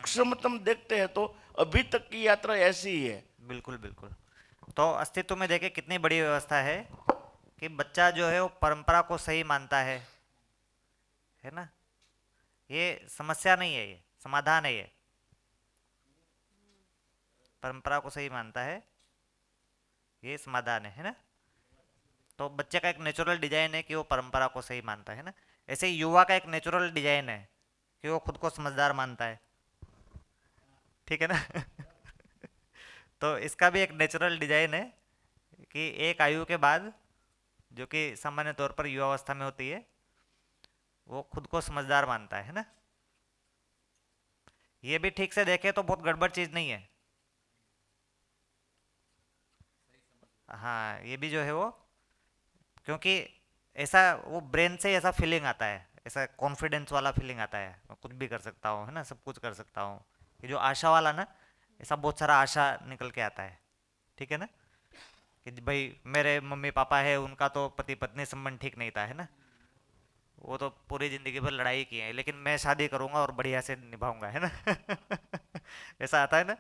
सूक्ष्मतम देखते हैं तो अभी तक की यात्रा ऐसी ही है। बिल्कुल बिल्कुल। तो अस्तित्व में देखे कितनी बड़ी व्यवस्था है कि बच्चा जो है वो परंपरा को सही मानता है ना। ये समस्या नहीं है, ये समाधान है, ये परंपरा को सही मानता है, ये समाधान है ना। तो बच्चे का एक नेचुरल डिजाइन है कि वो परंपरा को सही मानता है ना। ऐसे ही युवा का एक नेचुरल डिजाइन है कि वो खुद को समझदार मानता है। ठीक है ना। तो इसका भी एक नेचुरल डिजाइन है कि एक आयु के बाद, जो कि सामान्य तौर पर युवावस्था में होती है, वो खुद को समझदार मानता है ना। ये भी ठीक से देखे तो बहुत गड़बड़ चीज़ नहीं है। हाँ, ये भी जो है वो, क्योंकि ऐसा वो ब्रेन से ऐसा फीलिंग आता है, ऐसा कॉन्फिडेंस वाला फीलिंग आता है, मैं कुछ भी कर सकता हूँ है ना, सब कुछ कर सकता हूँ। ये जो आशा वाला ना, ऐसा बहुत सारा आशा निकल के आता है। ठीक है ना। कि भाई मेरे मम्मी पापा है, उनका तो पति पत्नी संबंध ठीक नहीं था है ना, वो तो पूरी जिंदगी भर लड़ाई की है, लेकिन मैं शादी करूंगा और बढ़िया से निभाऊंगा है ना। ऐसा आता है ना।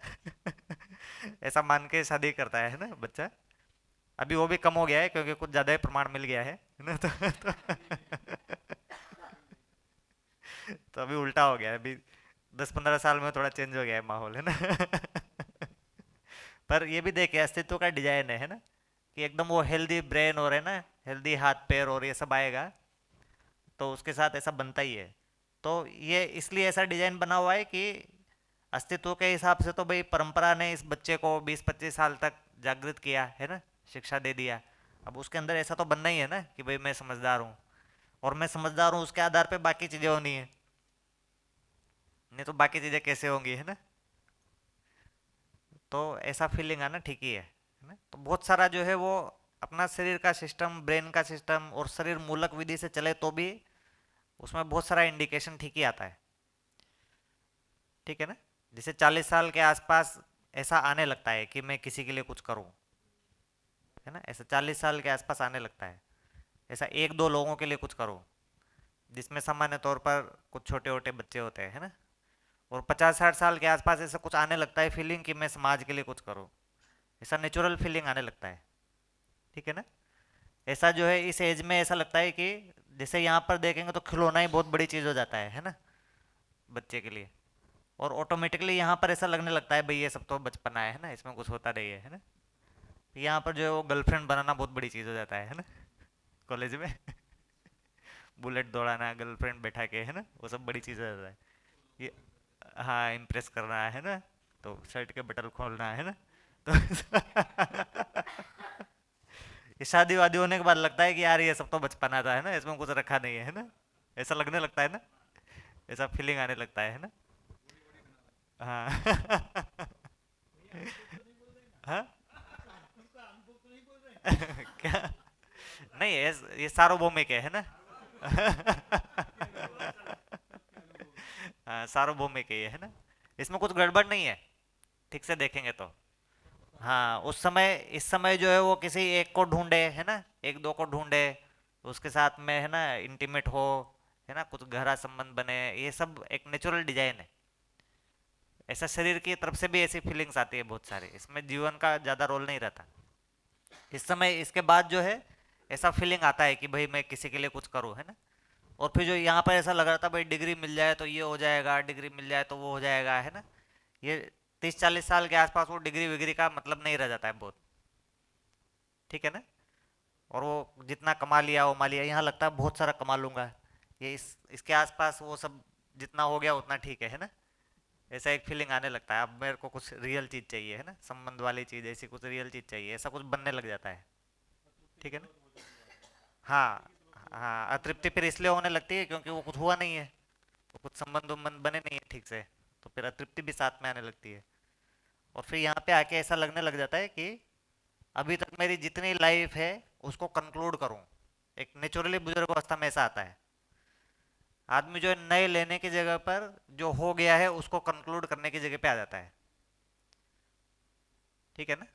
ऐसा मान के शादी करता है ना बच्चा। अभी वो भी कम हो गया है क्योंकि कुछ ज्यादा ही प्रमाण मिल गया है ना। तो अभी उल्टा हो गया है अभी। 10-15 साल में थोड़ा चेंज हो गया है माहौल है ना। पर ये भी देखिए अस्तित्व का डिजाइन है ना, कि एकदम वो हेल्दी ब्रेन और है ना, हेल्दी हाथ पैर और ये सब आएगा, तो उसके साथ ऐसा बनता ही है। तो ये इसलिए ऐसा डिजाइन बना हुआ है कि अस्तित्व के हिसाब से तो भाई परंपरा ने इस बच्चे को 20-25 साल तक जागृत किया है ना, शिक्षा दे दिया। अब उसके अंदर ऐसा तो बनना ही है ना कि भाई मैं समझदार हूँ, और मैं समझदार हूँ उसके आधार पे बाकी चीज़ें होनी है, नहीं तो बाकी चीज़ें कैसे होंगी है ना। तो ऐसा फीलिंग आना ठीक ही है ना। तो बहुत सारा जो है वो अपना शरीर का सिस्टम, ब्रेन का सिस्टम और शरीर मूलक विधि से चले तो भी उसमें बहुत सारा इंडिकेशन ठीक ही आता है। ठीक है ना। जैसे 40 साल के आसपास ऐसा आने लगता है कि मैं किसी के लिए कुछ करूं, है ना, ऐसा 40 साल के आसपास आने लगता है, ऐसा एक दो लोगों के लिए कुछ करूं, जिसमें सामान्य तौर पर कुछ छोटे छोटे बच्चे होते हैं है ना। और 50-60 साल के आसपास ऐसा कुछ आने लगता है फीलिंग कि मैं समाज के लिए कुछ करूं, ऐसा नेचुरल फीलिंग आने लगता है। ठीक है ना। ऐसा जो है इस एज में ऐसा लगता है कि जैसे यहाँ पर देखेंगे तो खिलौना ही बहुत बड़ी चीज़ हो जाता है ना, बच्चे के लिए। और ऑटोमेटिकली यहाँ पर ऐसा लगने लगता है भाई ये सब तो बचपना है ना, इसमें कुछ होता नहीं है ना। यहाँ पर जो है वो गर्लफ्रेंड बनाना बहुत बड़ी चीज़ हो जाता है ना, कॉलेज में। बुलेट दौड़ाना, गर्लफ्रेंड बैठा के है ना, वो सब बड़ी चीज़ हो जाता है ये। हाँ, इम्प्रेस करना है ना, तो शर्ट के बटन खोलना है ना। तो ये शादी वादी होने के बाद लगता है कि यार ये सब तो बचपना था है ना, इसमें कुछ रखा नहीं है ना, ऐसा लगने लगता है ना, ऐसा फीलिंग आने लगता है ना। हाँ। हाँ। क्या? नहीं, ये सार्वभौमिक है ना। हाँ, सार्वभौमिक है ये है ना, इसमें कुछ गड़बड़ नहीं है, ठीक से देखेंगे तो। हाँ, उस समय इस समय जो है वो किसी एक को ढूंढे है ना, एक दो को ढूंढे, उसके साथ में है ना इंटीमेट हो, है ना, कुछ गहरा संबंध बने, ये सब एक नेचुरल डिजाइन है। ऐसा शरीर की तरफ से भी ऐसी फीलिंग्स आती है बहुत सारी, इसमें जीवन का ज़्यादा रोल नहीं रहता। इस समय इसके बाद जो है ऐसा फीलिंग आता है कि भाई मैं किसी के लिए कुछ करूँ है ना। और फिर जो यहाँ पर ऐसा लग रहा था भाई डिग्री मिल जाए तो ये हो जाएगा, डिग्री मिल जाए तो वो हो जाएगा है ना, ये 30-40 साल के आसपास वो डिग्री विग्री का मतलब नहीं रह जाता है बहुत। ठीक है ना। और वो जितना कमा लिया वो मा लिया, यहाँ लगता है बहुत सारा कमा लूंगा, ये इसके आसपास वो सब जितना हो गया उतना ठीक है ना। ऐसा एक फीलिंग आने लगता है, अब मेरे को कुछ रियल चीज़ चाहिए है ना, संबंध वाली चीज़, ऐसी कुछ रियल चीज़ चाहिए, ऐसा कुछ बनने लग जाता है। ठीक है ना। हाँ। हाँ, अतृप्ति फिर इसलिए होने लगती है क्योंकि वो कुछ हुआ नहीं है, तो कुछ संबंध उम्बंध बने नहीं है ठीक से, तो फिर अतृप्ति भी साथ में आने लगती है। और फिर यहाँ पे आके ऐसा लगने लग जाता है कि अभी तक मेरी जितनी लाइफ है उसको कंक्लूड करूँ। एक नेचुरली बुजुर्ग अवस्था में ऐसा आता है, आदमी जो है नए लेने की जगह पर जो हो गया है उसको कंक्लूड करने की जगह पे आ जाता है। ठीक है ना।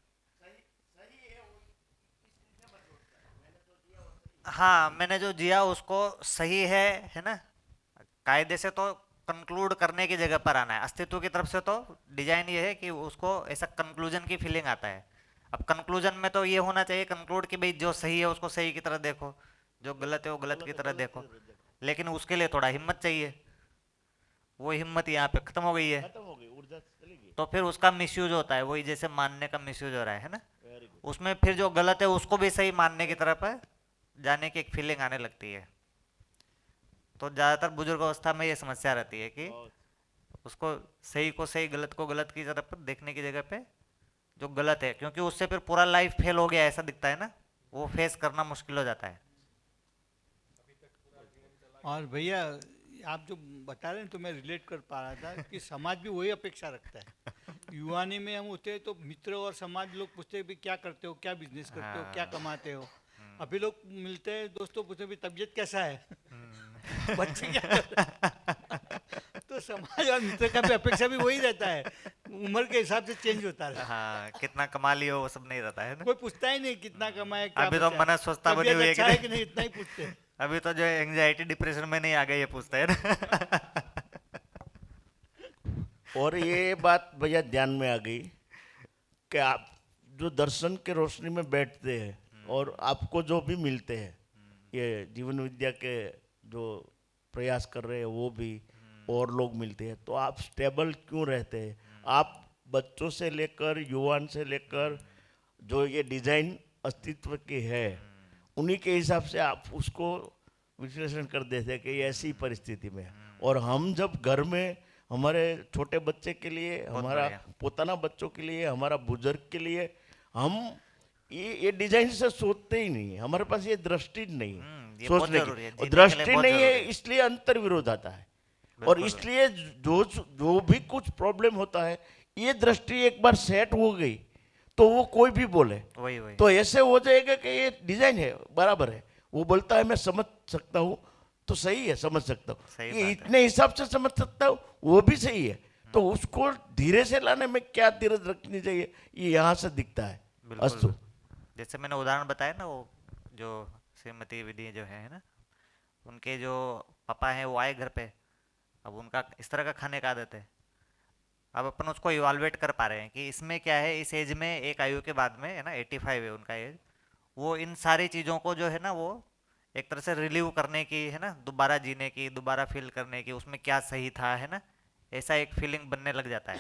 हाँ, मैंने जो जिया उसको सही है ना, कायदे से तो कंक्लूड करने की जगह पर आना है। अस्तित्व की तरफ से तो डिजाइन ये है कि उसको ऐसा कंक्लूजन की फीलिंग आता है। अब कंक्लूजन में तो ये होना चाहिए कंक्लूड कि भाई जो सही है उसको सही की तरह देखो, जो गलत है वो गलत की तरह देखो, लेकिन उसके लिए थोड़ा हिम्मत चाहिए। वो हिम्मत यहाँ पे खत्म हो गई है, खत्म हो गई, ऊर्जा चली गई। तो फिर उसका मिसयूज होता है। वही जैसे मानने का मिसयूज हो रहा है ना, वेरी गुड। उसमें फिर जो गलत है उसको भी सही मानने की तरफ है जाने की एक फीलिंग आने लगती है। तो ज़्यादातर बुजुर्ग अवस्था में ये समस्या रहती है कि बहुत। उसको सही को सही, गलत को गलत की तरफ देखने की जगह पे जो गलत है, क्योंकि उससे फिर पूरा लाइफ फेल हो गया ऐसा दिखता है ना, वो फेस करना मुश्किल हो जाता है। और भैया आप जो बता रहे हैं तो मैं रिलेट कर पा रहा था कि समाज भी वही अपेक्षा रखता है। युवानी में हम होते हैं तो मित्र और समाज लोग पूछते हैं भी क्या करते हो, क्या बिजनेस करते हो, क्या हाँ। कमाते हो। अभी लोग मिलते हैं दोस्तों, पूछते भी तबीयत कैसा है, बच्चे क्या कर रहे हैं? तो समाज और मित्र का भी अपेक्षा भी वही रहता है, उम्र के हिसाब से चेंज होता रहता है। हाँ, कितना कमा लियो वो सब नहीं रहता है ना। कोई पूछता ही नहीं कितना कमाए, क्या अभी तो बचा है, मनस्वस्थता बनी तबीयत हुई है कि अच्छा है कि नहीं। नहीं, इतना ही पूछते हैं। अभी तो जो एंजाइटी डिप्रेशन में नहीं आ गए ये पूछते हैं ना। और ये बात भैया ध्यान में आ गई कि आप जो दर्शन के रोशनी में बैठते हैं और आपको जो भी मिलते हैं, ये जीवन विद्या के जो प्रयास कर रहे हैं वो भी, और लोग मिलते हैं, तो आप स्टेबल क्यों रहते हैं? आप बच्चों से लेकर युवान से लेकर जो ये डिजाइन अस्तित्व की है, उन्हीं के हिसाब से आप उसको विश्लेषण कर देते हैं कि ये ऐसी परिस्थिति में है। और हम जब घर में हमारे छोटे बच्चे के लिए, बहुत हमारा बढ़िया। पोताना बच्चों के लिए, हमारा बुजुर्ग के लिए, हम ये डिजाइन से सोचते ही नहीं है। हमारे पास ये दृष्टि नहीं है ये बहुत सोचने जरूरी है, की, और जीने के लिए दृष्टि बहुत नहीं है, जरूरी है। इसलिए अंतर विरोध आता है। और बिल्कुल। इसलिए जो जो भी कुछ प्रॉब्लम होता है, ये दृष्टि एक बार सेट हो गई तो वो कोई भी बोले वही वही। तो ऐसे हो जाएगा कि ये डिजाइन है, बराबर है। वो बोलता है मैं समझ सकता हूँ, तो सही है, समझ सकता हूँ, सही ये बात है। इतने हिसाब से समझ सकता हूँ, वो भी सही है। तो उसको धीरे से लाने में क्या धीरज रखनी चाहिए, ये यहाँ से दिखता है। अस्तु। बिल्कुल। जैसे मैंने उदाहरण बताया ना, वो जो श्रीमती विधि जो है ना, उनके जो पापा हैं वो आए घर पे, अब उनका इस तरह का खाने का आदत है। अब अपन उसको इवालुएट कर पा रहे हैं कि इसमें क्या है, इस एज में, एक आयु के बाद में है ना, 85 है उनका एज, वो इन सारी चीज़ों को जो है ना, वो एक तरह से रिलीव करने की है ना, दोबारा जीने की, दोबारा फील करने की, उसमें क्या सही था है ना, ऐसा एक फीलिंग बनने लग जाता है।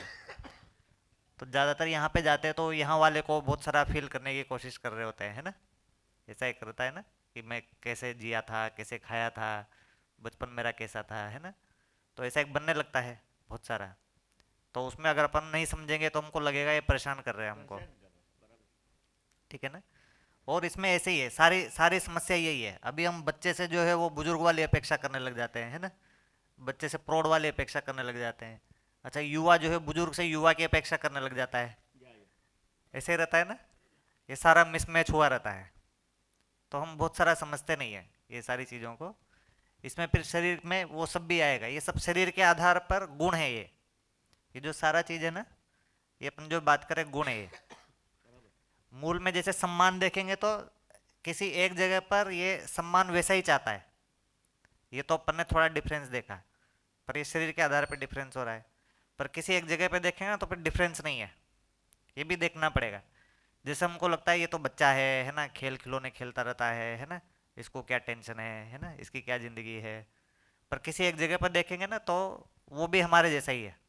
तो ज़्यादातर यहाँ पे जाते हैं तो यहाँ वाले को बहुत सारा फील करने की कोशिश कर रहे होते हैं, है ना। ऐसा एक रहता है ना कि मैं कैसे जिया था, कैसे खाया था, बचपन मेरा कैसा था, है ना। तो ऐसा एक बनने लगता है बहुत सारा। तो उसमें अगर अपन नहीं समझेंगे तो हमको लगेगा ये परेशान कर रहे हैं हमको, ठीक है ना। और इसमें ऐसे ही है, सारी सारी समस्या यही है। अभी हम बच्चे से जो है वो बुजुर्ग वाली अपेक्षा करने लग जाते हैं, है ना। बच्चे से प्रौढ़ वाली अपेक्षा करने लग जाते हैं। अच्छा, युवा जो है बुजुर्ग से युवा की अपेक्षा करने लग जाता है। ऐसे ही रहता है ना, ये सारा मिसमैच हुआ रहता है। तो हम बहुत सारा समझते नहीं है ये सारी चीज़ों को। इसमें फिर शरीर में वो सब भी आएगा, ये सब शरीर के आधार पर गुण है। ये जो सारा चीज़ है ना, ये अपन जो बात करें गुण है ये। मूल में जैसे सम्मान देखेंगे तो किसी एक जगह पर ये सम्मान वैसा ही चाहता है, ये तो अपन ने थोड़ा डिफरेंस देखा, पर ये शरीर के आधार पर डिफरेंस हो रहा है। पर किसी एक जगह पे देखेंगे ना तो फिर डिफरेंस नहीं है, ये भी देखना पड़ेगा। जैसे हमको लगता है ये तो बच्चा है ना, खेल खिलौने खेलता रहता है ना, इसको क्या टेंशन है ना, इसकी क्या ज़िंदगी है। पर किसी एक जगह पर देखेंगे ना तो वो भी हमारे जैसा ही है।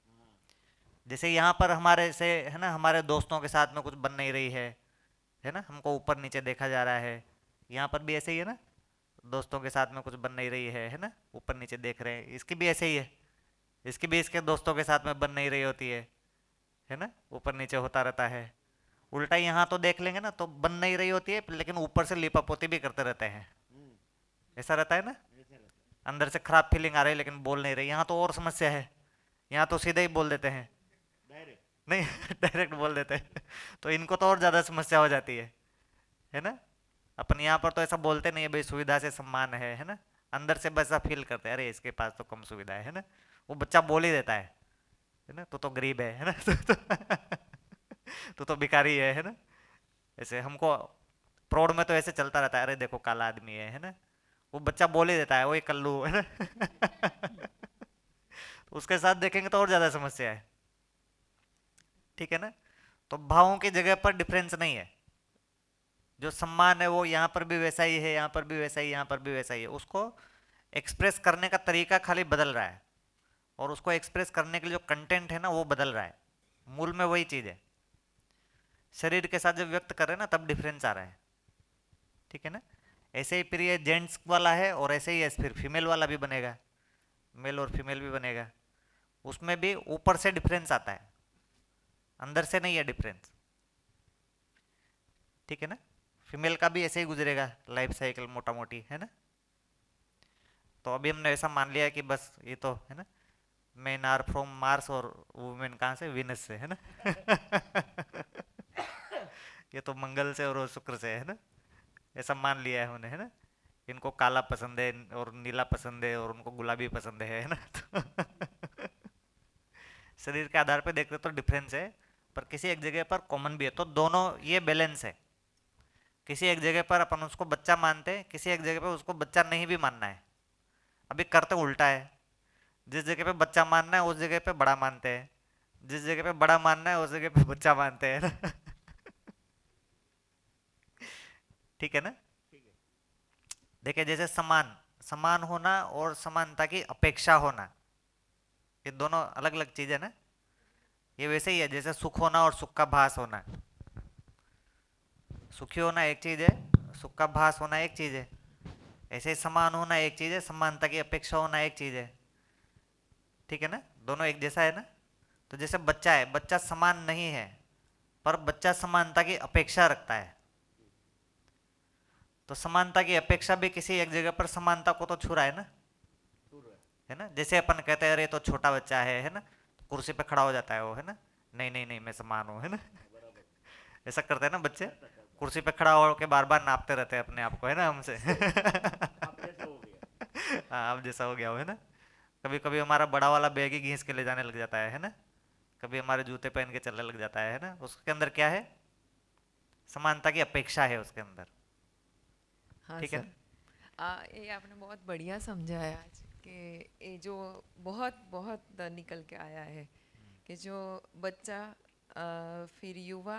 जैसे यहाँ पर हमारे से है ना, हमारे दोस्तों के साथ में कुछ बन नहीं रही है ना, हमको ऊपर नीचे देखा जा रहा है। यहाँ पर भी ऐसे ही है ना, दोस्तों के साथ में कुछ बन नहीं रही है ना, ऊपर नीचे देख रहे हैं। इसकी भी ऐसे ही है, इसकी भी इसके दोस्तों के साथ में बन नहीं रही होती है ना, ऊपर नीचे होता रहता है। उल्टा यहाँ तो देख लेंगे ना तो बन नहीं रही होती है, लेकिन ऊपर से लिपापोती भी करते रहते हैं। ऐसा रहता है ना, अंदर से खराब फीलिंग आ रही है लेकिन बोल नहीं रही। यहाँ तो और समस्या है, यहाँ तो सीधे ही बोल देते हैं, नहीं डायरेक्ट बोल देते हैं। तो इनको तो और ज़्यादा समस्या हो जाती है ना। अपन यहाँ पर तो ऐसा बोलते नहीं है भाई सुविधा से सम्मान है ना, अंदर से बस ऐसा फील करते हैं अरे इसके पास तो कम सुविधा है ना। वो बच्चा बोल ही देता है ना, तो गरीब है ना। तो भिखारी है ना। ऐसे हमको प्रौढ़ में तो ऐसे चलता रहता है, अरे देखो काला आदमी है ना। वो बच्चा बोल ही देता है वही कल्लू है ना। उसके साथ देखेंगे तो और ज्यादा समस्या है, ठीक है ना। तो भावों की जगह पर डिफरेंस नहीं है, जो सम्मान है वो यहाँ पर भी वैसा ही है, यहाँ पर भी वैसा ही, यहाँ पर भी वैसा ही है। उसको एक्सप्रेस करने का तरीका खाली बदल रहा है, और उसको एक्सप्रेस करने के लिए जो कंटेंट है ना वो बदल रहा है, मूल में वही चीज है। शरीर के साथ जब व्यक्त कर रहे हैं ना तब डिफरेंस आ रहा है, ठीक है ना। ऐसे ही फिर ये जेंट्स वाला है और ऐसे ही फिर फीमेल वाला भी बनेगा, मेल और फीमेल भी बनेगा। उसमें भी ऊपर से डिफरेंस आता है, अंदर से नहीं है डिफरेंस, ठीक है ना। फीमेल का भी ऐसे ही गुजरेगा लाइफ साइकिल मोटा मोटी, है ना। तो अभी हमने ऐसा मान लिया कि बस ये तो है ना, मेन आर फ्रॉम मार्स और वुमेन कहाँ से, विनस से, है ना। ये तो मंगल से और वो शुक्र से, है ना, ऐसा मान लिया है हमने, है ना। इनको काला पसंद है और नीला पसंद है और उनको गुलाबी पसंद है ना। तो शरीर के आधार पे देखते तो डिफरेंस है, पर किसी एक जगह पर कॉमन भी है, तो दोनों ये बैलेंस है। किसी एक जगह पर अपन उसको बच्चा मानते हैं, किसी एक जगह पर उसको बच्चा नहीं भी मानना है। अभी करते उल्टा है, जिस जगह पे बच्चा मानना है उस जगह पे बड़ा मानते हैं, जिस जगह पे बड़ा मानना है उस जगह पे बच्चा मानते हैं ना। ठीक है ना। देखिए जैसे समान, समान होना और समानता की अपेक्षा होना, ये दोनों अलग अलग चीज है ना। ये वैसे ही है जैसे सुख होना और सुख का भास होना। सुखी होना एक चीज है, सुख का भास होना एक चीज है। ऐसे ही समान होना एक चीज है, समानता की अपेक्षा होना एक चीज है, ठीक है ना। दोनों एक जैसा है ना। तो जैसे बच्चा है, बच्चा समान नहीं है पर बच्चा समानता की अपेक्षा रखता है। तो समानता की अपेक्षा भी किसी एक जगह पर समानता को तो छू रहा है ना। जैसे अपन कहते हैं अरे तो छोटा बच्चा है ना, तो कुर्सी पे खड़ा हो जाता है वो, है ना, नहीं नहीं नहीं मैं समान हूँ, है ना। ऐसा करते हैं ना बच्चे, कुर्सी पे खड़ा होकर बार बार नापते रहते हैं अपने आप को, है ना, हमसे। हाँ अब जैसा हो गया हो, है ना। कभी कभी हमारा बड़ा वाला बैग ही घींच के ले जाने लग जाता है ना। कभी हमारे जूते पहन के चलने लग जाता है ना। उसके अंदर क्या है, समानता की अपेक्षा है उसके अंदर, हाँ ठीक है सर, ये आपने बहुत बढ़िया समझाया आज कि ये जो बहुत बहुत निकल के आया है कि जो बच्चा फिर युवा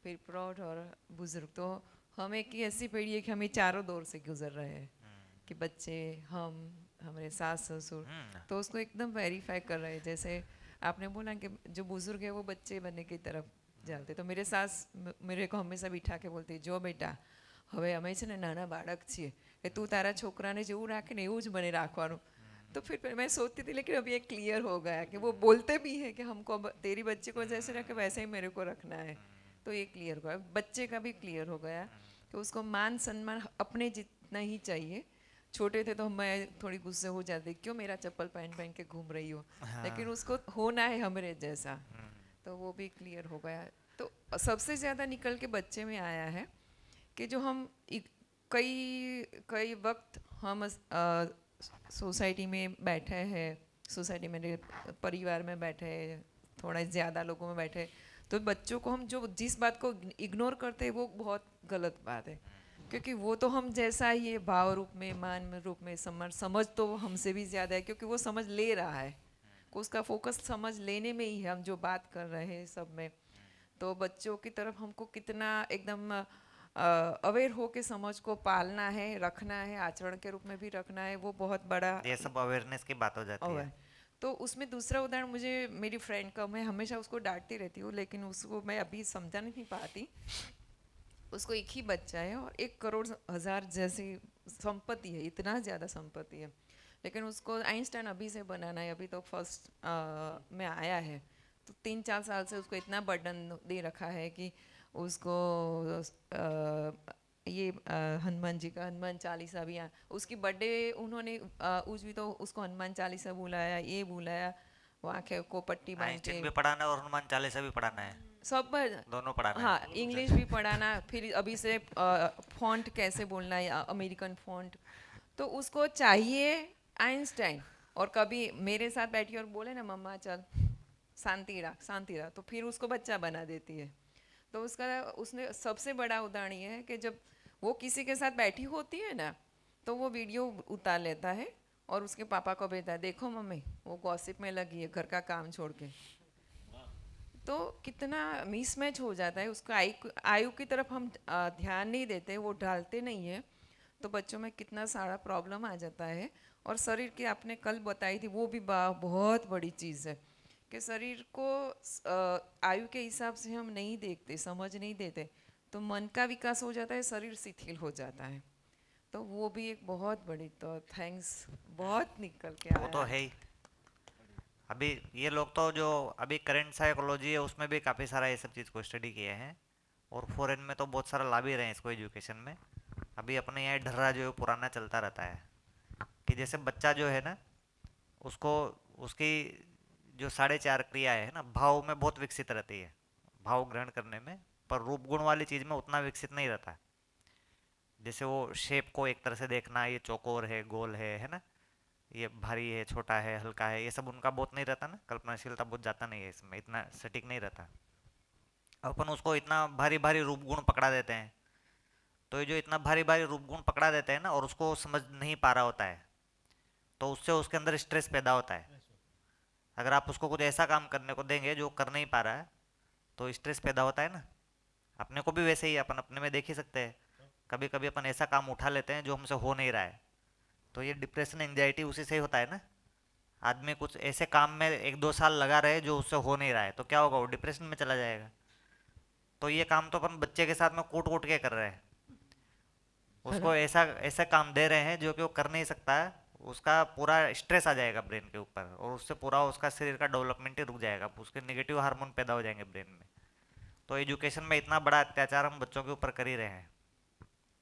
फिर प्रौढ़ और बुजुर्ग, तो हम एक ही ऐसी पीढ़ी है कि हम ये चारों दौर से गुजर रहे हैं कि बच्चे, हम, हमारे सास ससुर, तो उसको एकदम वेरीफाई कर रहे हैं। जैसे आपने बोला कि जो बुजुर्ग है वो बच्चे बनने की तरफ जाते, तो मेरे सास मेरे को हमेशा बिठा के बोलती, जो बेटा હવે અમે છે ને નાના બાળક છીએ કે તું તારા છોકરાને જેવું રાખે ને એવું જ મને રાખવાનું। तो फिर मैं सोचती थी, लेकिन अभी ये क्लियर हो गया कि वो बोलते भी है कि हमको अब तेरी बच्ची को जैसे रखे वैसे ही मेरे को रखना है। तो ये क्लियर हो गया, बच्चे का भी क्लियर हो गया कि उसको मान सम्मान अपने जितना ही चाहिए। छोटे थे तो मैं थोड़ी गुस्से हो जाती, क्यों मेरा चप्पल पहन पहन के घूम रही हो, लेकिन उसको होना है हमारे जैसा। तो वो भी क्लियर हो गया। तो सबसे ज़्यादा निकल के बच्चे में आया है कि जो हम कई कई वक्त हम सोसाइटी में बैठे हैं, सोसाइटी में परिवार में बैठे हैं, थोड़ा ज़्यादा लोगों में बैठे, तो बच्चों को हम जो जिस बात को इग्नोर करते हैं वो बहुत गलत बात है, क्योंकि वो तो हम जैसा ही है, भाव रूप में, मान रूप में, समझ तो वो हमसे भी ज़्यादा है, क्योंकि वो समझ ले रहा है। उसका फोकस समझ लेने में ही है, हम जो बात कर रहे हैं सब में। तो बच्चों की तरफ हमको कितना एकदम अवेयर हो के समझ को पालना है, रखना है, आचरण के रूप में भी रखना है, वो बहुत बड़ा ये सब अवेयरनेस की बात हो जाती है। तो उसमें दूसरा उदाहरण मुझे मेरी फ्रेंड का, मैं हमेशा उसको डांटती रहती हूँ लेकिन उसको मैं अभी समझा नहीं पाती। उसको एक ही बच्चा है और 1,00,00,000 जैसी संपत्ति है, इतना ज़्यादा संपत्ति है, लेकिन उसको आइंस्टाइन अभी से बनाना है। अभी तो फर्स्ट में आया है, तो 3-4 साल से उसको इतना बर्डन दे रखा है कि उसको ये हनुमान जी का हनुमान चालीसा भी उसकी बर्थडे उन्होंने उस भी तो उसको हनुमान चालीसा बुलाया, ये बुलाया, वो आंखें को पट्टी बांध आइंस्टीन के भी पढ़ाना और हनुमान चालीसा भी पढ़ाना है, सब दोनों पढ़ाना हाँ, है। इंग्लिश भी पढ़ाना, फिर अभी से फॉन्ट कैसे बोलना है, अमेरिकन फॉन्ट, तो उसको चाहिए आइंस्टाइन। और कभी मेरे साथ बैठी और बोले ना मम्मा चल शांति रख शांति रख, तो फिर उसको बच्चा बना देती है। तो उसका उसने सबसे बड़ा उदाहरण ये है कि जब वो किसी के साथ बैठी होती है ना, तो वो वीडियो उतार लेता है और उसके पापा को भेजता है, देखो मम्मी वो गॉसिप में लगी है घर का काम छोड़ के। तो कितना मिसमैच हो जाता है, उसको आयु की तरफ हम ध्यान नहीं देते, वो डालते नहीं है, तो बच्चों में कितना सारा प्रॉब्लम आ जाता है। और शरीर की आपने कल बताई थी, वो भी बहुत बड़ी चीज़ है कि शरीर को आयु के हिसाब से हम नहीं देखते, समझ नहीं देते, तो मन का विकास हो जाता है, शरीर शिथिल हो जाता है। तो वो भी एक बहुत बड़ी, तो थैंक्स, बहुत निकल के वो आया। तो है ही। अभी ये लोग तो जो अभी करंट साइकोलॉजी है उसमें भी काफ़ी सारा ये सब चीज़ को स्टडी किए हैं, और फॉरेन में तो बहुत सारा ला भी रहे हैं इसको एजुकेशन में। अभी अपने यहाँ ढर्रा जो है पुराना चलता रहता है कि जैसे बच्चा जो है ना, उसको उसकी जो 4.5 क्रियाएं है ना, भाव में बहुत विकसित रहती है, भाव ग्रहण करने में, पर रूप गुण वाली चीज़ में उतना विकसित नहीं रहता। जैसे वो शेप को एक तरह से देखना, ये चौकोर है, गोल है ना, ये भारी है, छोटा है, हल्का है, ये सब उनका बहुत नहीं रहता ना, कल्पनाशीलता बहुत जाता नहीं है इसमें, इतना सटीक नहीं रहता। अपन उसको इतना भारी भारी रूप गुण पकड़ा देते हैं, तो ये जो इतना भारी भारी रूप गुण पकड़ा देते हैं ना, और उसको समझ नहीं पा रहा होता है, तो उससे उसके अंदर स्ट्रेस पैदा होता है। अगर आप उसको कुछ ऐसा काम करने को देंगे जो कर नहीं पा रहा है, तो स्ट्रेस पैदा होता है ना। अपने को भी वैसे ही, अपन अपने में देख ही सकते हैं, कभी कभी अपन ऐसा काम उठा लेते हैं जो हमसे हो नहीं रहा है, तो ये डिप्रेशन एंजाइटी उसी से ही होता है ना। आदमी कुछ ऐसे काम में 1-2 साल लगा रहे जो उससे हो नहीं रहा है, तो क्या होगा, वो डिप्रेशन में चला जाएगा। तो ये काम तो अपन बच्चे के साथ में कूट कूट के कर रहे हैं, उसको ऐसा ऐसा काम दे रहे हैं जो कि वो कर नहीं सकता है, उसका पूरा स्ट्रेस आ जाएगा ब्रेन के ऊपर, और उससे पूरा उसका शरीर का डेवलपमेंट ही रुक जाएगा, उसके नेगेटिव हार्मोन पैदा हो जाएंगे ब्रेन में। तो एजुकेशन में इतना बड़ा अत्याचार हम बच्चों के ऊपर कर ही रहे हैं।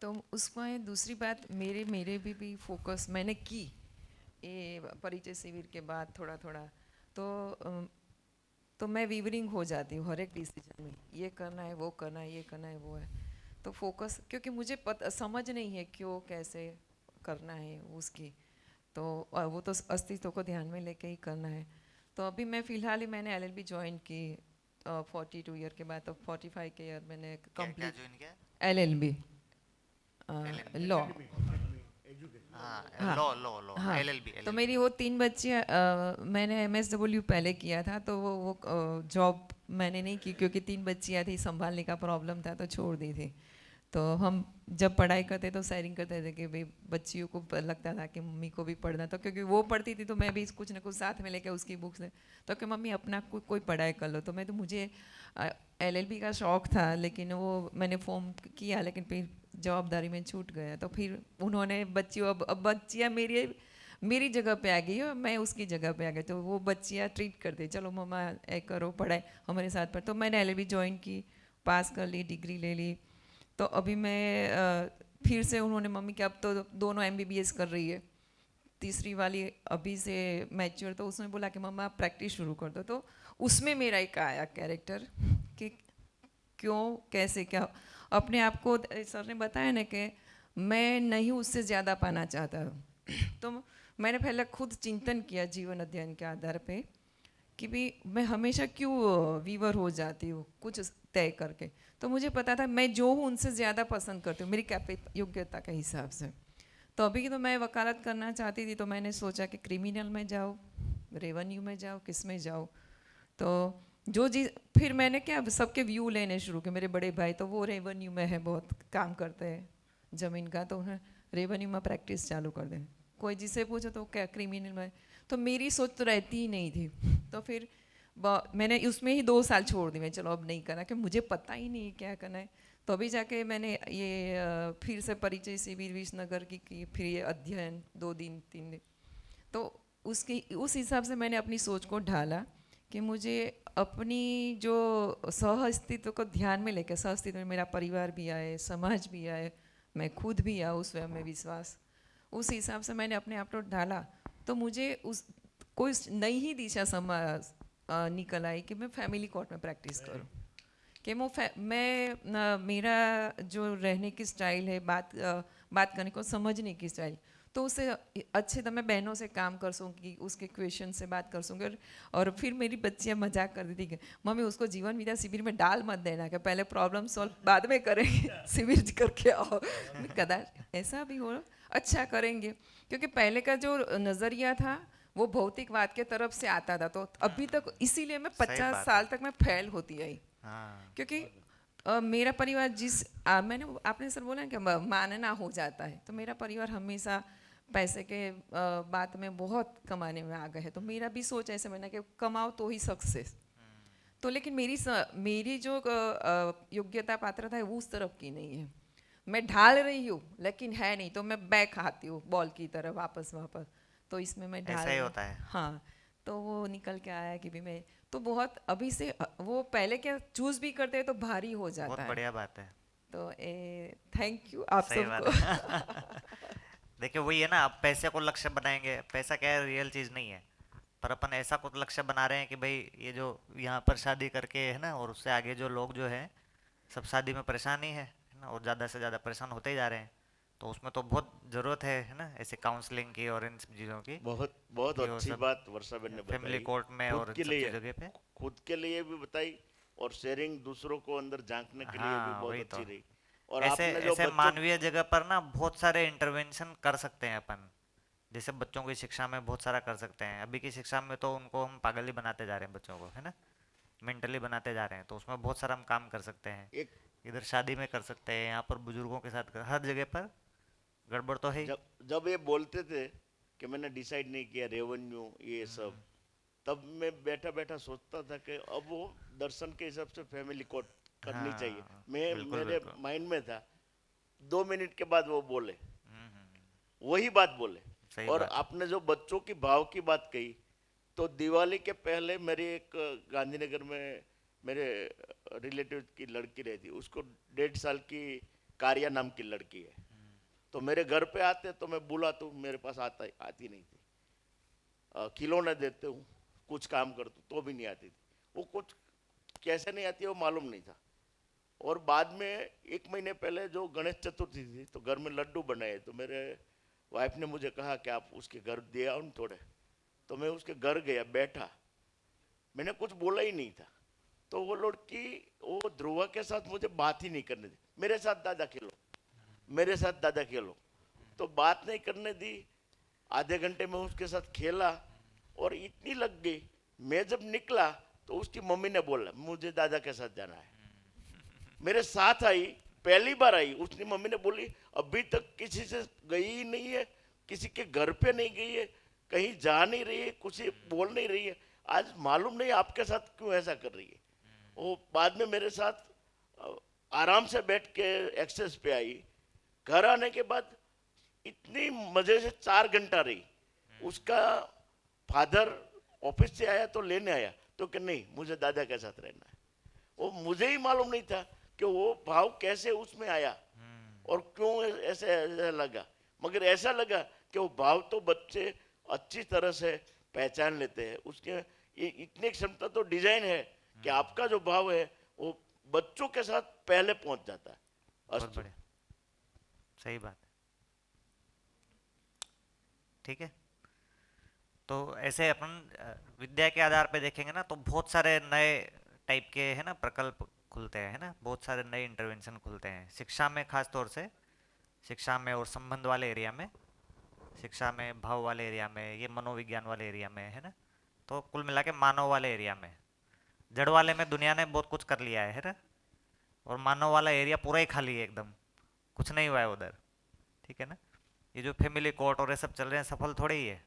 तो उसमें दूसरी बात, मेरे मेरे भी फोकस मैंने की ये परिचय शिविर के बाद थोड़ा थोड़ा, तो मैं वीवरिंग हो जाती हूँ हर एक डिसीजन में, ये करना है, वो करना है, ये करना है, वो है, तो फोकस, क्योंकि मुझे समझ नहीं है क्यों कैसे करना है उसकी, तो वो तो अस्तित्व को ध्यान में लेके ही करना है। तो अभी मैं फ़िलहाल ही मैंने LLB ज्वाइन की 42 ईयर के बाद, तो 45 के ईयर मैंने कंप्लीट ज्वाइन किया? LLB law. हाँ, हाँ लो हाँ, एलएलबी। तो मेरी वो 3 बच्चियाँ, मैंने MSW पहले किया था, तो वो जॉब मैंने नहीं की क्योंकि 3 बच्चियाँ थी, संभालने का प्रॉब्लम था, तो छोड़ दी थी। तो हम जब पढ़ाई करते तो शेयरिंग करते थे कि भाई बच्चियों को लगता था कि मम्मी को भी पढ़ना, तो क्योंकि वो पढ़ती थी तो मैं भी कुछ ना कुछ साथ में लेके उसकी बुक्स से, तो कि मम्मी अपना कोई पढ़ाई कर लो। तो मैं तो मुझे LLB का शौक़ था, लेकिन वो मैंने फॉर्म किया, लेकिन फिर जवाबदारी में छूट गया। तो फिर उन्होंने बच्चियों, अब बच्चियाँ मेरी जगह पे आ गई और मैं उसकी जगह पे आ गई, तो वो बच्चियाँ ट्रीट करते, चलो मम्मा करो पढ़ाई हमारे साथ पढ़। तो मैंने LLB ज्वाइन की, पास कर ली, डिग्री ले ली। तो अभी मैं फिर से उन्होंने, मम्मी के अब तो दोनों MBBS कर रही है, तीसरी वाली अभी से मैच्योर, तो उसने बोला कि मम्मा आप प्रैक्टिस शुरू कर दो। तो उसमें मेरा एक आया कैरेक्टर कि क्यों, कैसे, क्या अपने आप को, सर ने बताया ना कि मैं नहीं उससे ज़्यादा पाना चाहता हूँ। तो मैंने पहले खुद चिंतन किया जीवन अध्ययन के आधार पे कि भी मैं हमेशा क्यों वीवर हो जाती हूँ कुछ तय करके। तो मुझे पता था मैं जो हूँ उनसे ज़्यादा पसंद करती हूँ मेरी योग्यता के हिसाब से। तो अभी तो मैं वकालत करना चाहती थी, तो मैंने सोचा कि क्रिमिनल में जाओ, रेवेन्यू में जाओ, किस में जाओ। तो जो चीज़, फिर मैंने क्या सबके व्यू लेने शुरू किए। मेरे बड़े भाई तो वो रेवेन्यू में है, बहुत काम करते हैं ज़मीन का, तो उन्हें रेवेन्यू में प्रैक्टिस चालू कर दें। कोई जिससे पूछो तो क्या क्रिमिनल में, तो मेरी सोच तो रहती ही नहीं थी। तो फिर मैंने उसमें ही 2 साल छोड़ दी, मैं चलो अब नहीं करना, कि मुझे पता ही नहीं क्या करना है। तो अभी जाके मैंने ये फिर से परिचय शिविर विजयनगर की, फिर ये अध्ययन 2 दिन 3 दिन, तो उस हिसाब से मैंने अपनी सोच को ढाला कि मुझे अपनी जो सह अस्तित्व को ध्यान में लेकर, सह अस्तित्व में मेरा परिवार भी आए, समाज भी आए, मैं खुद भी आऊँ, स्वयं में विश्वास, उस हिसाब से मैंने अपने आप को ढाला। तो मुझे उस कोई नई ही दिशा निकल आई कि मैं फैमिली कोर्ट में प्रैक्टिस करूं, कि मैं मेरा जो रहने की स्टाइल है, बात करने को समझने की स्टाइल, तो उससे अच्छे तो मैं बहनों से काम कर सकूँगी, उसके क्वेश्चन से बात कर सकूँगी। और फिर मेरी बच्चियाँ मजाक कर देती कि मम्मी उसको जीवन विद्या शिविर में डाल मत देना, कि पहले प्रॉब्लम सॉल्व बाद में करेंगे, शिविर करके आओ। कदाच ऐसा भी हो, अच्छा करेंगे, क्योंकि पहले का जो नज़रिया था वो भौतिकवाद के तरफ से आता था, तो अभी तक इसीलिए मैं सही 50 बात साल तक मैं फेल होती आई, हाँ क्योंकि मेरा परिवार मैंने आपने सर बोला ना कि मानना हो जाता है, तो मेरा परिवार हमेशा पैसे के बात में बहुत कमाने में आ गए हैं, तो मेरा भी सोच ऐसे मैंने कि कमाओ तो ही सक्सेस। तो लेकिन मेरी जो योग्यता पात्रता है वो उस तरफ की नहीं है, मैं ढाल रही हूँ लेकिन है नहीं, तो मैं बैक आती हूँ बॉल की तरह वापस वापस, तो इसमें मैं ढाल ऐसा ही रही- होता है। हाँ, तो वो निकल के आया कि भी मैं तो बहुत अभी से वो पहले क्या चूज भी करते हैं तो भारी हो बहुत जाता है, बढ़िया बात है। तो थैंक यू आप सही बात सबको। है। देखिए वही है ना, आप पैसे को लक्ष्य बनाएंगे, पैसा क्या है, रियल चीज नहीं है, पर अपन ऐसा कुछ लक्ष्य बना रहे हैं कि भाई ये जो यहाँ पर शादी करके है ना, और उससे आगे जो लोग जो है सब शादी में परेशान ही है ना, और ज़्यादा से ज़्यादा परेशान होते ही जा रहे हैं। तो उसमें तो बहुत ज़रूरत है ना, ऐसे काउंसलिंग की और इन सब चीज़ों की, बहुत बहुत कि वो अच्छी सब बात वर्षा बहन ने फैमिली बताई। कोर्ट में खुद और इन के सब लिए, चीज़ों के पे। खुद के लिए भी बताई, और शेयरिंग दूसरों को अंदर झांकने के लिए भी हाँ बहुत वही तो। अच्छी रही। और ऐसे आपने जो ऐसे बच्चों, मानवीय जगह पर ना बहुत सारे इंटरवेंशन कर सकते हैं अपन, जैसे बच्चों की शिक्षा में बहुत सारा कर सकते हैं। अभी की शिक्षा में तो उनको हम पागल ही बनाते जा रहे हैं बच्चों को, है ना, मेंटली बनाते जा रहे हैं, तो उसमें बहुत सारा हम काम कर सकते हैं। एक, इधर शादी में कर सकते हैं, यहाँ पर बुजुर्गों के साथ हर जगह पर गड़बड़ तो है ही। जब जब ये बोलते थे कि मैंने डिसाइड नहीं किया रेवेन्यू ये सब, तब मैं बैठा बैठा सोचता था कि अब वो दर्शन के हिसाब से फैमिली कोर्ट करनी चाहिए। हाँ मैं, बिल्कुल मेरे बिल्कुल। माइंड में था। 2 मिनट के बाद वो बोले, हम्म, वही बात बोले। सही और बात है। आपने जो बच्चों की भाव की बात कही, तो दिवाली के पहले मेरी एक गांधीनगर में मेरे रिलेटिव की लड़की रहती, उसको 1.5 साल की कारिया नाम की लड़की है। तो मेरे घर पे आते तो मैं बुलाता हूँ, मेरे पास आती नहीं थी। खिलौने देते हूँ, कुछ काम करता हूँ तो भी नहीं आती थी। वो कुछ कैसे नहीं आती है वो मालूम नहीं था। और बाद में 1 महीने पहले जो गणेश चतुर्थी थी, तो घर में लड्डू बनाए, तो मेरे वाइफ ने मुझे कहा कि आप उसके घर दे आओ न थोड़े। तो मैं उसके घर गया, बैठा, मैंने कुछ बोला ही नहीं था। तो वो लड़की, वो ध्रुवा के साथ मुझे बात ही नहीं करने दी। मेरे साथ दादा खेलो, मेरे साथ दादा खेलो, तो बात नहीं करने दी। आधे घंटे में उसके साथ खेला और इतनी लग गई। मैं जब निकला तो उसकी मम्मी ने बोला मुझे दादा के साथ जाना है। मेरे साथ आई, पहली बार आई, उसकी मम्मी ने बोली अभी तक किसी से गई ही नहीं है, किसी के घर पे नहीं गई है, कहीं जा नहीं रही है, कुछ बोल नहीं रही है, आज मालूम नहीं आपके साथ क्यों ऐसा कर रही है। वो बाद में मेरे साथ आराम से बैठ के एक्सेस पे आई। घर आने के बाद इतनी मजे से 4 घंटा रही। उसका फादर ऑफिस से आया तो लेने आया, तो कि नहीं मुझे दादा के साथ रहना है। वो मुझे ही मालूम नहीं था कि वो भाव कैसे उसमें आया और क्यों ऐसे ऐसा लगा। मगर ऐसा लगा कि वो भाव तो बच्चे अच्छी तरह से पहचान लेते हैं। उसके ये इतनी क्षमता तो डिजाइन है कि आपका जो भाव है वो बच्चों के साथ पहले पहुंच जाता है। बहुत अस्तु। बढ़िया, सही बात है। ठीक है, तो ऐसे अपन विद्या के आधार पे देखेंगे ना, तो बहुत सारे नए टाइप के है ना प्रकल्प खुलते हैं, है ना, बहुत सारे नए इंटरवेंशन खुलते हैं शिक्षा में, खास तौर से शिक्षा में और संबंध वाले एरिया में, शिक्षा में, भाव वाले एरिया में, ये मनोविज्ञान वाले एरिया में, है ना, तो कुल मिला के मानव वाले एरिया में। जड़ वाले में दुनिया ने बहुत कुछ कर लिया है ना, और मानव वाला एरिया पूरा ही खाली है एकदम, कुछ नहीं हुआ है उधर। ठीक है ना, ये जो फैमिली कोर्ट और ये सब चल रहे हैं सफल थोड़े ही है।